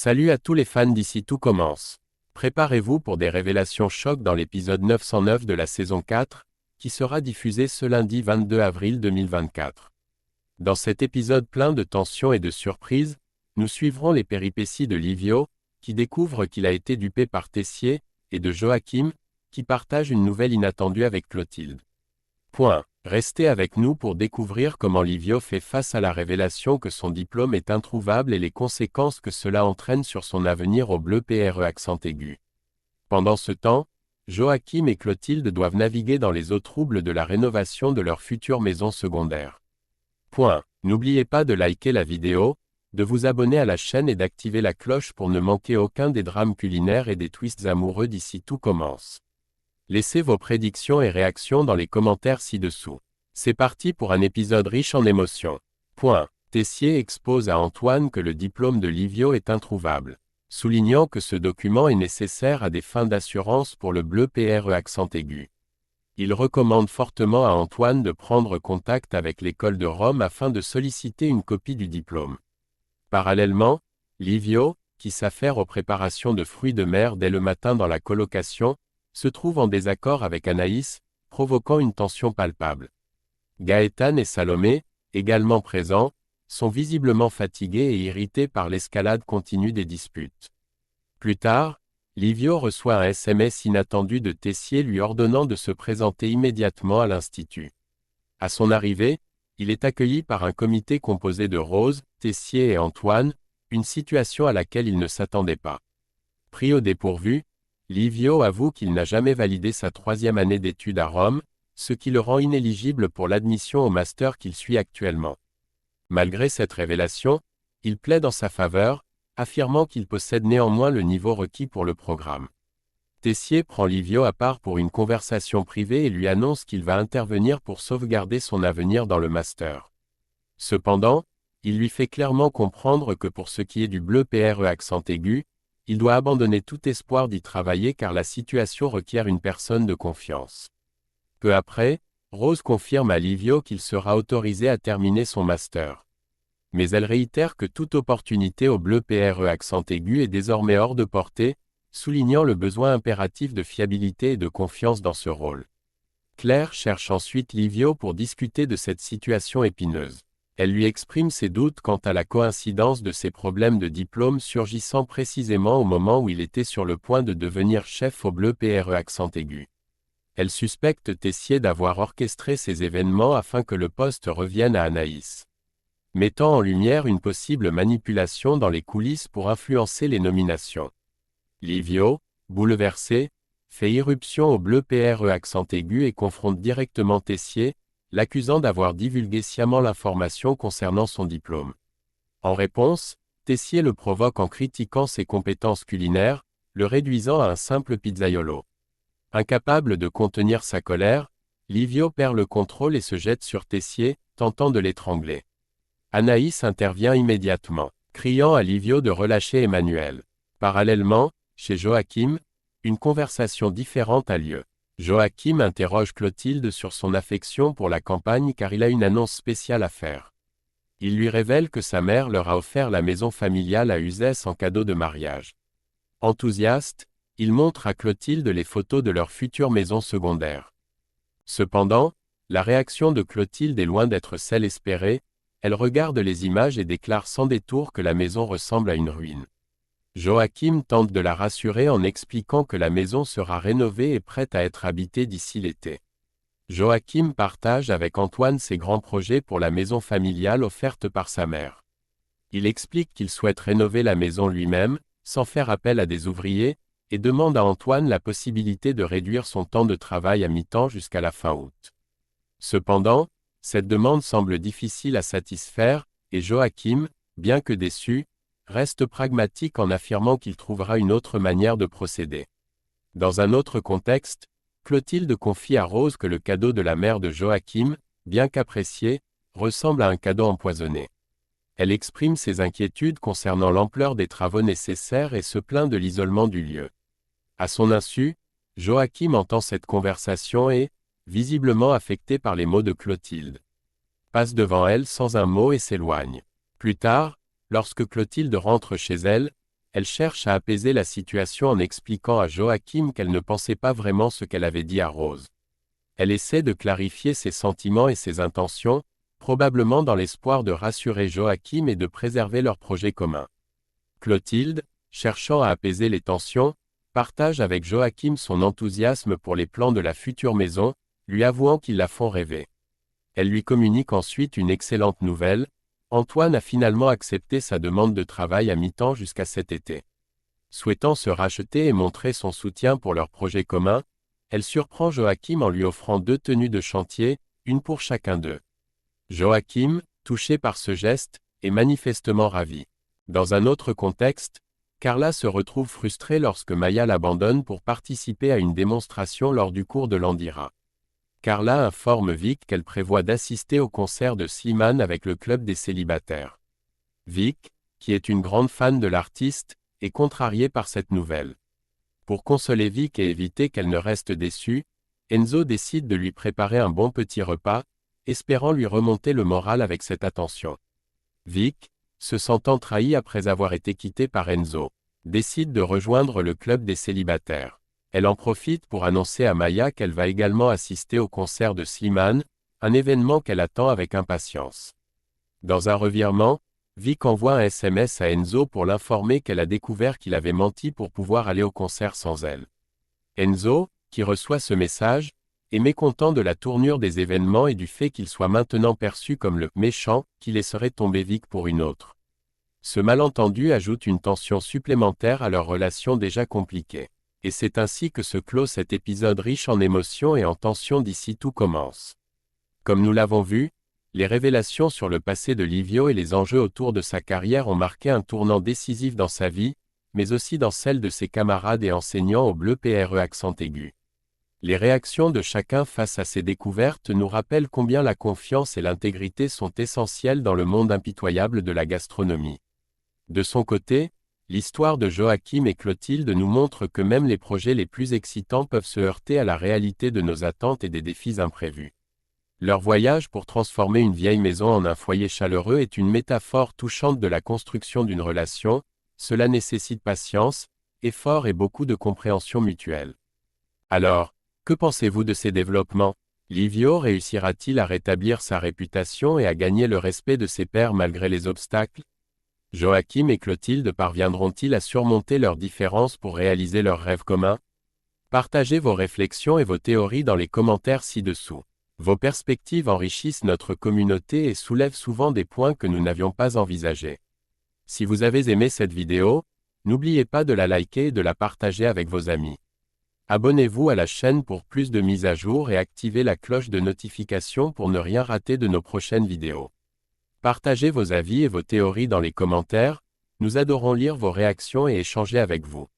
Salut à tous les fans d'ici tout commence. Préparez-vous pour des révélations chocs dans l'épisode 909 de la saison 4, qui sera diffusé ce lundi 22 avril 2024. Dans cet épisode plein de tensions et de surprises, nous suivrons les péripéties de Livio, qui découvre qu'il a été dupé par Tessier, et de Joachim, qui partage une nouvelle inattendue avec Clotilde. Restez avec nous pour découvrir comment Livio fait face à la révélation que son diplôme est introuvable et les conséquences que cela entraîne sur son avenir au bleu accent aigu. Pendant ce temps, Joachim et Clotilde doivent naviguer dans les eaux troubles de la rénovation de leur future maison secondaire. N'oubliez pas de liker la vidéo, de vous abonner à la chaîne et d'activer la cloche pour ne manquer aucun des drames culinaires et des twists amoureux d'ici tout commence. Laissez vos prédictions et réactions dans les commentaires ci-dessous. C'est parti pour un épisode riche en émotions. Tessier expose à Antoine que le diplôme de Livio est introuvable, soulignant que ce document est nécessaire à des fins d'assurance pour le bleu accent aigu. Il recommande fortement à Antoine de prendre contact avec l'école de Rome afin de solliciter une copie du diplôme. Parallèlement, Livio, qui s'affaire aux préparations de fruits de mer dès le matin dans la colocation, se trouve en désaccord avec Anaïs, provoquant une tension palpable. Gaëtan et Salomé, également présents, sont visiblement fatigués et irrités par l'escalade continue des disputes. Plus tard, Livio reçoit un SMS inattendu de Tessier lui ordonnant de se présenter immédiatement à l'Institut. À son arrivée, il est accueilli par un comité composé de Rose, Tessier et Antoine, une situation à laquelle il ne s'attendait pas. Pris au dépourvu, Livio avoue qu'il n'a jamais validé sa 3e année d'études à Rome, ce qui le rend inéligible pour l'admission au master qu'il suit actuellement. Malgré cette révélation, il plaide en sa faveur, affirmant qu'il possède néanmoins le niveau requis pour le programme. Tessier prend Livio à part pour une conversation privée et lui annonce qu'il va intervenir pour sauvegarder son avenir dans le master. Cependant, il lui fait clairement comprendre que pour ce qui est du bleu accent aigu, il doit abandonner tout espoir d'y travailler car la situation requiert une personne de confiance. Peu après, Rose confirme à Livio qu'il sera autorisé à terminer son master. Mais elle réitère que toute opportunité au bleu accent aigu est désormais hors de portée, soulignant le besoin impératif de fiabilité et de confiance dans ce rôle. Claire cherche ensuite Livio pour discuter de cette situation épineuse. Elle lui exprime ses doutes quant à la coïncidence de ses problèmes de diplôme surgissant précisément au moment où il était sur le point de devenir chef au bleu accent aigu. Elle suspecte Tessier d'avoir orchestré ces événements afin que le poste revienne à Anaïs, mettant en lumière une possible manipulation dans les coulisses pour influencer les nominations. Livio, bouleversé, fait irruption au bleu accent aigu et confronte directement Tessier, l'accusant d'avoir divulgué sciemment l'information concernant son diplôme. En réponse, Tessier le provoque en critiquant ses compétences culinaires, le réduisant à un simple pizzaiolo. Incapable de contenir sa colère, Livio perd le contrôle et se jette sur Tessier, tentant de l'étrangler. Anaïs intervient immédiatement, criant à Livio de relâcher Emmanuel. Parallèlement, chez Joachim, une conversation différente a lieu. Joachim interroge Clotilde sur son affection pour la campagne car il a une annonce spéciale à faire. Il lui révèle que sa mère leur a offert la maison familiale à Uzès en cadeau de mariage. Enthousiaste, il montre à Clotilde les photos de leur future maison secondaire. Cependant, la réaction de Clotilde est loin d'être celle espérée, elle regarde les images et déclare sans détour que la maison ressemble à une ruine. Joachim tente de la rassurer en expliquant que la maison sera rénovée et prête à être habitée d'ici l'été. Joachim partage avec Antoine ses grands projets pour la maison familiale offerte par sa mère. Il explique qu'il souhaite rénover la maison lui-même, sans faire appel à des ouvriers, et demande à Antoine la possibilité de réduire son temps de travail à mi-temps jusqu'à la fin août. Cependant, cette demande semble difficile à satisfaire, et Joachim, bien que déçu, reste pragmatique en affirmant qu'il trouvera une autre manière de procéder. Dans un autre contexte, Clotilde confie à Rose que le cadeau de la mère de Joachim, bien qu'apprécié, ressemble à un cadeau empoisonné. Elle exprime ses inquiétudes concernant l'ampleur des travaux nécessaires et se plaint de l'isolement du lieu. À son insu, Joachim entend cette conversation et, visiblement affecté par les mots de Clotilde, passe devant elle sans un mot et s'éloigne. Plus tard, lorsque Clotilde rentre chez elle, Elle cherche à apaiser la situation en expliquant à Joachim qu'elle ne pensait pas vraiment ce qu'elle avait dit à Rose. Elle essaie de clarifier ses sentiments et ses intentions, probablement dans l'espoir de rassurer Joachim et de préserver leur projet commun. Clotilde, cherchant à apaiser les tensions, partage avec Joachim son enthousiasme pour les plans de la future maison, lui avouant qu'ils la font rêver. Elle lui communique ensuite une excellente nouvelle: Antoine a finalement accepté sa demande de travail à mi-temps jusqu'à cet été. Souhaitant se racheter et montrer son soutien pour leur projet commun, elle surprend Joachim en lui offrant 2 tenues de chantier, une pour chacun d'eux. Joachim, touché par ce geste, est manifestement ravi. Dans un autre contexte, Carla se retrouve frustrée lorsque Maya l'abandonne pour participer à une démonstration lors du cours de Landira. Carla informe Vic qu'elle prévoit d'assister au concert de Slimane avec le club des célibataires. Vic, qui est une grande fan de l'artiste, est contrariée par cette nouvelle. Pour consoler Vic et éviter qu'elle ne reste déçue, Enzo décide de lui préparer un bon petit repas, espérant lui remonter le moral avec cette attention. Vic, se sentant trahi après avoir été quitté par Enzo, décide de rejoindre le club des célibataires. Elle en profite pour annoncer à Maya qu'elle va également assister au concert de Slimane, un événement qu'elle attend avec impatience. Dans un revirement, Vic envoie un SMS à Enzo pour l'informer qu'elle a découvert qu'il avait menti pour pouvoir aller au concert sans elle. Enzo, qui reçoit ce message, est mécontent de la tournure des événements et du fait qu'il soit maintenant perçu comme le « méchant » qui laisserait tomber Vic pour une autre. Ce malentendu ajoute une tension supplémentaire à leur relation déjà compliquée. Et c'est ainsi que se clôt cet épisode riche en émotions et en tensions d'ici tout commence. Comme nous l'avons vu, les révélations sur le passé de Livio et les enjeux autour de sa carrière ont marqué un tournant décisif dans sa vie, mais aussi dans celle de ses camarades et enseignants au bleu PRE accent aigu. Les réactions de chacun face à ces découvertes nous rappellent combien la confiance et l'intégrité sont essentielles dans le monde impitoyable de la gastronomie. De son côté, l'histoire de Joachim et Clotilde nous montre que même les projets les plus excitants peuvent se heurter à la réalité de nos attentes et des défis imprévus. Leur voyage pour transformer une vieille maison en un foyer chaleureux est une métaphore touchante de la construction d'une relation. Cela nécessite patience, effort et beaucoup de compréhension mutuelle. Alors, que pensez-vous de ces développements? Livio réussira-t-il à rétablir sa réputation et à gagner le respect de ses pairs malgré les obstacles? Joachim et Clotilde parviendront-ils à surmonter leurs différences pour réaliser leurs rêves communs? Partagez vos réflexions et vos théories dans les commentaires ci-dessous. Vos perspectives enrichissent notre communauté et soulèvent souvent des points que nous n'avions pas envisagés. Si vous avez aimé cette vidéo, n'oubliez pas de la liker et de la partager avec vos amis. Abonnez-vous à la chaîne pour plus de mises à jour et activez la cloche de notification pour ne rien rater de nos prochaines vidéos. Partagez vos avis et vos théories dans les commentaires, nous adorons lire vos réactions et échanger avec vous.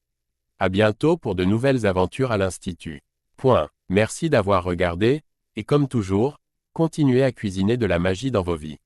À bientôt pour de nouvelles aventures à l'Institut. Merci d'avoir regardé, et comme toujours, continuez à cuisiner de la magie dans vos vies.